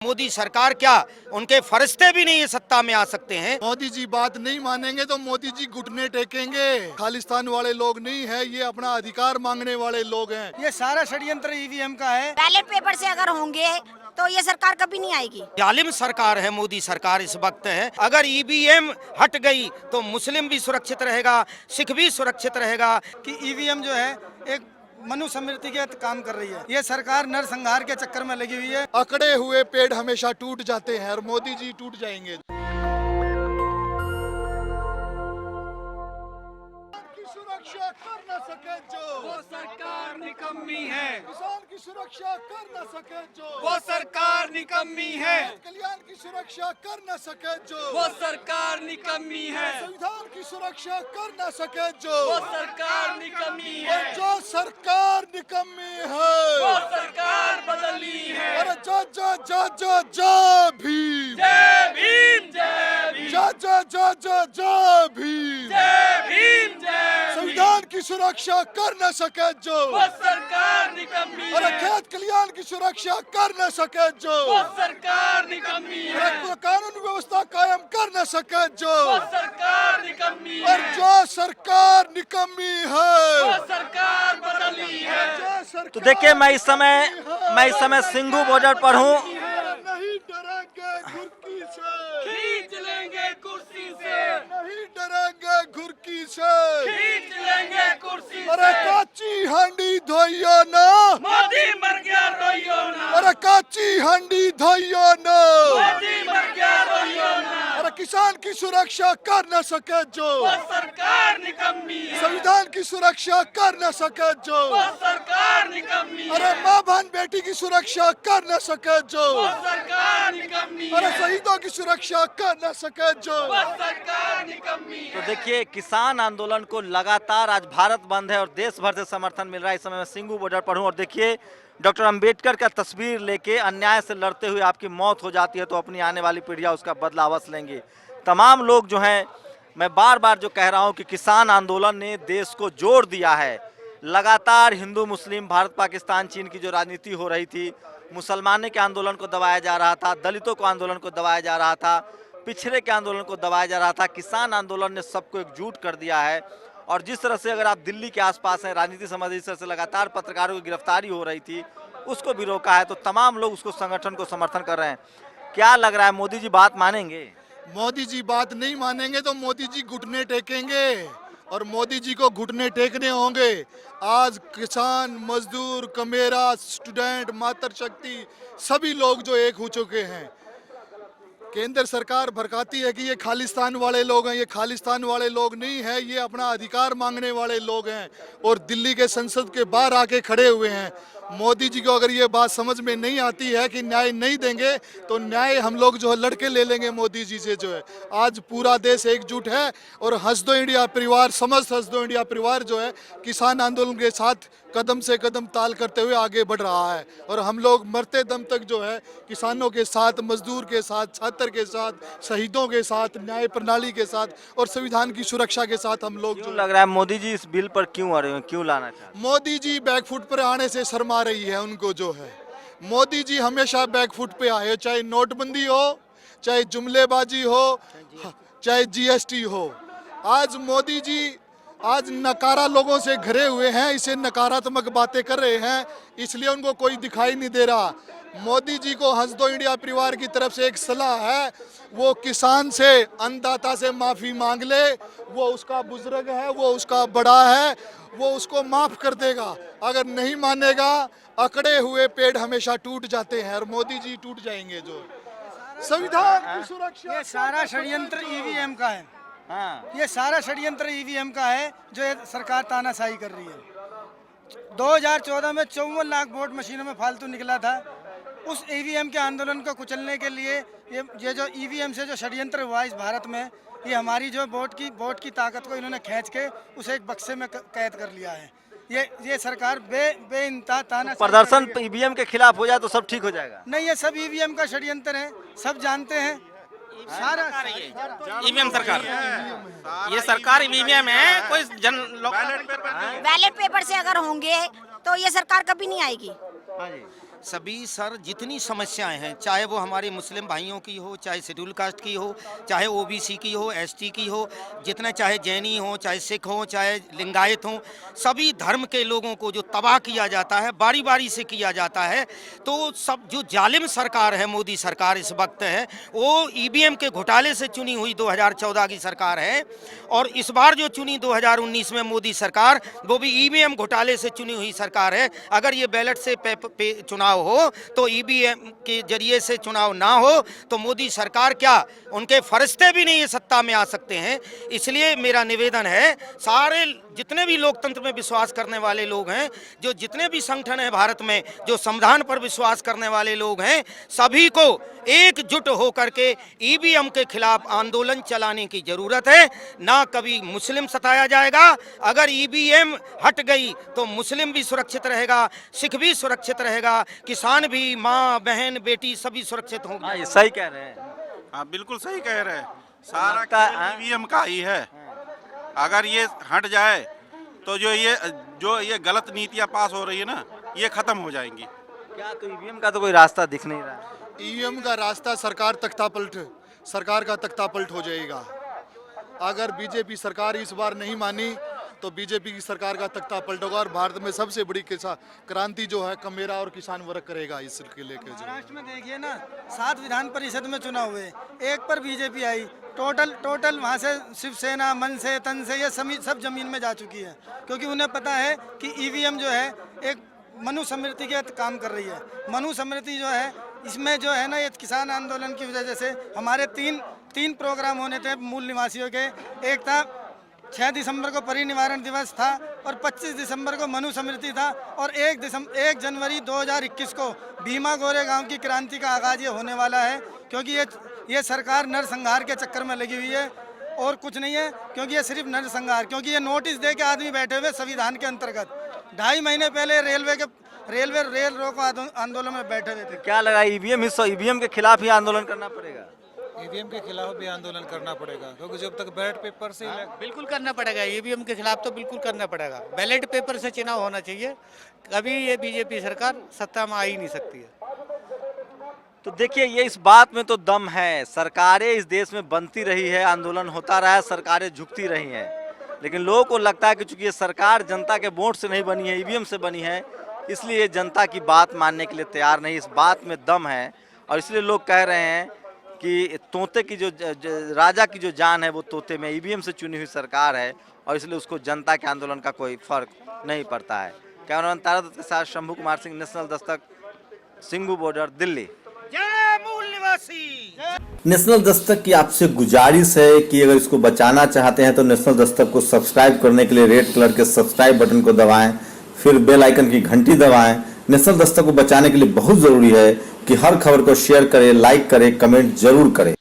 मोदी सरकार क्या, उनके फरिश्ते भी नहीं ये सत्ता में आ सकते हैं। मोदी जी बात नहीं मानेंगे तो मोदी जी घुटने टेकेंगे। खालिस्तान वाले लोग नहीं है, ये अपना अधिकार मांगने वाले लोग हैं। ये सारा षड्यंत्र ईवीएम का है। बैलेट पेपर से अगर होंगे तो ये सरकार कभी नहीं आएगी। जालिम सरकार है मोदी सरकार इस वक्त है। अगर ईवीएम हट गई तो मुस्लिम भी सुरक्षित रहेगा, सिख भी सुरक्षित रहेगा। कि ईवीएम जो है एक मनुस्मृति के काम कर रही है। ये सरकार नरसंहार के चक्कर में लगी हुई है। अकड़े हुए पेड़ हमेशा टूट जाते हैं और मोदी जी टूट जाएंगे। सुरक्षा कर न सके जो वो सरकार निकम्मी है। किसान की सुरक्षा कर न सके जो वो सरकार निकम्मी है। कल्याण की सुरक्षा कर न सके जो वो सरकार निकम्मी है। संविधान की सुरक्षा कर न सके जो वो सरकार निकम्मी है। और जो सरकार निकम्मी वो है, सरकार बदली है। अरे जो जो जो जो जो भीम, जय भीम, जय भीम, जो जो जो जो जो भीम। जय भीम, जय भीम। संविधान की सुरक्षा कर न सके जो वो सरकार निकम्मी अरे है। खेत कल्याण की सुरक्षा कर न सके जो वो सरकार निकम्मी है। अरे कानून व्यवस्था कायम कर न सके जो वो सरकार निकम्मी और है। जो सरकार निकम्मी है, वो सरकार बदली है। जो सरकार तो देखिए मैं इस समय सिंघू बॉर्डर पर हूँ। नहीं डरेंगे घुर्की से, खींच लेंगे कुर्सी से, नहीं डरेंगे घुर्की से। खींच लेंगे कुर्सी अरे से। काची हांडी धोइयो ना, मोदी मर गया रोइयो ना। अरे काची हांडी धोइयो ना। मोदी मर गया रोइयो ना। अरे किसान की सुरक्षा कर न सके जो वो सरकार निकम्मी है। संविधान की सुरक्षा कर न सके जो वो सरकार निकम्मी अरे है। माँ बहन बेटी की सुरक्षा कर न सके जो वो सरकार निकम्मी अरे है। शहीदों की सुरक्षा कर न सके जो वो सरकार निकम्मी तो है। देखिए किसान आंदोलन को लगातार आज भारत बंद है और देश भर से समर्थन मिल रहा है। इस समय मैं सिंघू बॉर्डर पर हूँ और देखिए डॉक्टर अंबेडकर का तस्वीर लेके अन्याय से लड़ते हुए आपकी मौत हो जाती है तो अपनी आने वाली पीढ़ियाँ उसका बदला अवश्य लेंगी। तमाम लोग जो हैं, मैं बार बार जो कह रहा हूँ कि किसान आंदोलन ने देश को जोड़ दिया है। लगातार हिंदू मुस्लिम भारत पाकिस्तान चीन की जो राजनीति हो रही थी, मुसलमानों के आंदोलन को दबाया जा रहा था, दलितों को आंदोलन को दबाया जा रहा था, पिछड़े के आंदोलन को दबाया जा रहा था, किसान आंदोलन ने सबको एकजुट कर दिया है। और जिस तरह से अगर आप दिल्ली के आसपास हैं, राजनीति संबंधी जिस तरह से लगातार पत्रकारों की गिरफ्तारी हो रही थी उसको भी रोका है, तो तमाम लोग उसको संगठन को समर्थन कर रहे हैं। क्या लग रहा है मोदी जी बात मानेंगे? मोदी जी बात नहीं मानेंगे तो मोदी जी घुटने टेकेंगे और मोदी जी को घुटने टेकने होंगे। आज किसान, मजदूर, कमेरा, स्टूडेंट, मातृशक्ति सभी लोग जो एक हो चुके हैं। केंद्र सरकार भड़काती है कि ये खालिस्तान वाले लोग हैं, ये खालिस्तान वाले लोग नहीं है, ये अपना अधिकार मांगने वाले लोग हैं और दिल्ली के संसद के बाहर आके खड़े हुए हैं। मोदी जी को अगर ये बात समझ में नहीं आती है कि न्याय नहीं देंगे तो न्याय हम लोग जो है लड़के ले लेंगे मोदी जी से जो है। आज पूरा देश एकजुट है और हंस दो इंडिया परिवार, समस्त हंस दो इंडिया परिवार जो है किसान आंदोलन के साथ कदम से कदम ताल करते हुए आगे बढ़ रहा है और हम लोग मरते दम तक जो है किसानों के साथ, मजदूर के साथ, छात्र के साथ, शहीदों के साथ, न्याय प्रणाली के साथ और संविधान की सुरक्षा के साथ हम लोग क्यों लग रहा है मोदी जी इस बिल पर क्यों आ रहे हैं, क्यों लाना चाहते हैं? मोदी जी बैकफुट पर आने से शर्मा रही है उनको जो है। मोदी जी हमेशा बैकफुट पे आए, चाहे नोटबंदी हो, चाहे जुमलेबाजी हो, चाहे जीएसटी हो। आज मोदी जी आज नकारा लोगों से घिरे हुए हैं, इसे नकारात्मक बातें कर रहे हैं, इसलिए उनको कोई दिखाई नहीं दे रहा। मोदी जी को हंस दो इंडिया परिवार की तरफ से एक सलाह है, वो किसान से, अन्नदाता से माफ़ी मांग ले। वो उसका बुजुर्ग है, वो उसका बड़ा है, वो उसको माफ़ कर देगा। अगर नहीं मानेगा, अकड़े हुए पेड़ हमेशा टूट जाते हैं और मोदी जी टूट जाएंगे। जो संविधान की सुरक्षा, ये सारा षड्यंत्र ईवीएम का है। हाँ, ये सारा षड्यंत्र ईवीएम का है जो ये सरकार तानाशाही कर रही है। 2014 में 54 लाख वोट मशीनों में फालतू निकला था। उस ईवीएम के आंदोलन को कुचलने के लिए ये जो ईवीएम से जो षड्यंत्र हुआ इस भारत में, ये हमारी जो वोट की ताकत को इन्होंने खींच के उसे एक बक्से में कैद कर लिया है। ये सरकार बेइंतहा तानाशाही प्रदर्शन कर रही है। ईवीएम के खिलाफ हो जाए तो सब ठीक हो जाएगा? नहीं, ये सब ईवीएम का षड्यंत्र है, सब जानते हैं। सारा ईवीएम सरकार, ये सरकार ईवीएम है। कोई बैलेट पेपर से अगर होंगे तो ये सरकार कभी नहीं आएगी। हाँ जी। सभी सर जितनी समस्याएं हैं, चाहे वो हमारे मुस्लिम भाइयों की हो, चाहे शेड्यूल कास्ट की हो, चाहे ओबीसी की हो, एसटी की हो, जितने चाहे जैनी हो, चाहे सिख हो, चाहे लिंगायत हो, सभी धर्म के लोगों को जो तबाह किया जाता है, बारी बारी से किया जाता है। तो सब जो जालिम सरकार है, मोदी सरकार इस वक्त है, वो ईवीएम के घोटाले से चुनी हुई 2014 की सरकार है, और इस बार जो चुनी 2019 में मोदी सरकार, वो भी ईवीएम घोटाले से चुनी हुई सरकार है। अगर ये बैलेट से चुनाव हो तो ईवीएम के जरिए से चुनाव ना हो तो मोदी सरकार क्या, उनके फरिश्ते भी नहीं ये सत्ता में आ सकते हैं। इसलिए मेरा निवेदन है, सारे जितने भी लोकतंत्र में विश्वास करने वाले लोग हैं, जो जितने भी संगठन हैं भारत में, जो संविधान पर विश्वास करने वाले लोग हैं, सभी को एकजुट होकर के ईवीएम के खिलाफ आंदोलन चलाने की जरूरत है। ना कभी मुस्लिम सताया जाएगा, अगर ईवीएम हट गई तो मुस्लिम भी सुरक्षित रहेगा, सिख भी सुरक्षित रहेगा, किसान भी, माँ बहन बेटी सभी सुरक्षित होंगे। हाँ, ये सही कह रहे हैं। हाँ बिल्कुल सही कह रहे हैं। सारा लगता- ईवीएम का ही है। अगर ये हट जाए तो जो ये गलत नीतियाँ पास हो रही है ना, ये खत्म हो जाएंगी। क्या तो ईवीएम का तो कोई रास्ता दिख नहीं रहा है। ईवीएम का रास्ता सरकार का तख्ता पलट हो जाएगा। अगर बीजेपी सरकार इस बार नहीं मानी तो बीजेपी की सरकार का तख्ता पलटेगा, और भारत में सबसे बड़ी क्रांति जो है कमेरा और किसान वर्ग करेगा। इसके लेके महाराष्ट्र में देखिए ना, 7 विधान परिषद में चुनाव हुए, एक पर बीजेपी आई, टोटल वहाँ से शिवसेना, मन से, तन से, ये सब जमीन में जा चुकी है, क्योंकि उन्हें पता है कि ईवीएम जो है एक मनु स्मृति के काम कर रही है। मनु स्मृति जो है, इसमें जो है ना, ये किसान आंदोलन की वजह से हमारे तीन प्रोग्राम होने थे मूल निवासियों के। एक था 6 दिसंबर को परिनिवारण दिवस था, और 25 दिसंबर को मनु स्मृति था, और 1 जनवरी 2021 को भीमा गोरेगांव की क्रांति का आगाज ये होने वाला है। क्योंकि ये सरकार नरसंहार के चक्कर में लगी हुई है और कुछ नहीं है, क्योंकि ये सिर्फ नरसंहार, क्योंकि ये नोटिस दे के आदमी बैठे हुए संविधान के अंतर्गत। 2.5 महीने पहले रेल रोको आंदोलन में बैठे हुए थे। क्या लगा ईवीएम के खिलाफ ही आंदोलन करना पड़ेगा? ईवीएम के खिलाफ भी आंदोलन करना पड़ेगा, क्योंकि जब तक बैलेट पेपर से बिल्कुल करना पड़ेगा। ईवीएम के खिलाफ तो बिल्कुल करना पड़ेगा। बैलेट पेपर से चुनाव होना चाहिए, कभी ये बीजेपी सरकार सत्ता में आ ही नहीं सकती है। तो देखिए, ये इस बात में तो दम है। सरकारें इस देश में बनती रही है, आंदोलन होता रहा है, सरकारें झुकती रही हैं, लेकिन लोगों को लगता है कि चूंकि ये सरकार जनता के वोट से नहीं बनी है, ईवीएम से बनी है, इसलिए जनता की बात मानने के लिए तैयार नहीं। इस बात में दम है, और इसलिए लोग कह रहे हैं कि तोते की जो राजा की जो जान है वो तोते में। ईवीएम से चुनी हुई सरकार है, और इसलिए उसको जनता के आंदोलन का कोई फर्क नहीं पड़ता है। कैमरामैन तारा दत्त के साथ शंभू कुमार सिंह, नेशनल दस्तक, सिंघू बॉर्डर, दिल्ली। जय मूल निवासी। नेशनल दस्तक की आपसे गुजारिश है कि अगर इसको बचाना चाहते हैं तो नेशनल दस्तक को सब्सक्राइब करने के लिए रेड कलर के सब्सक्राइब बटन को दबाएं, फिर बेल आइकन की घंटी दबाएं। नेशनल दस्तक को बचाने के लिए बहुत जरूरी है कि हर खबर को शेयर करें, लाइक करें, कमेंट जरूर करें।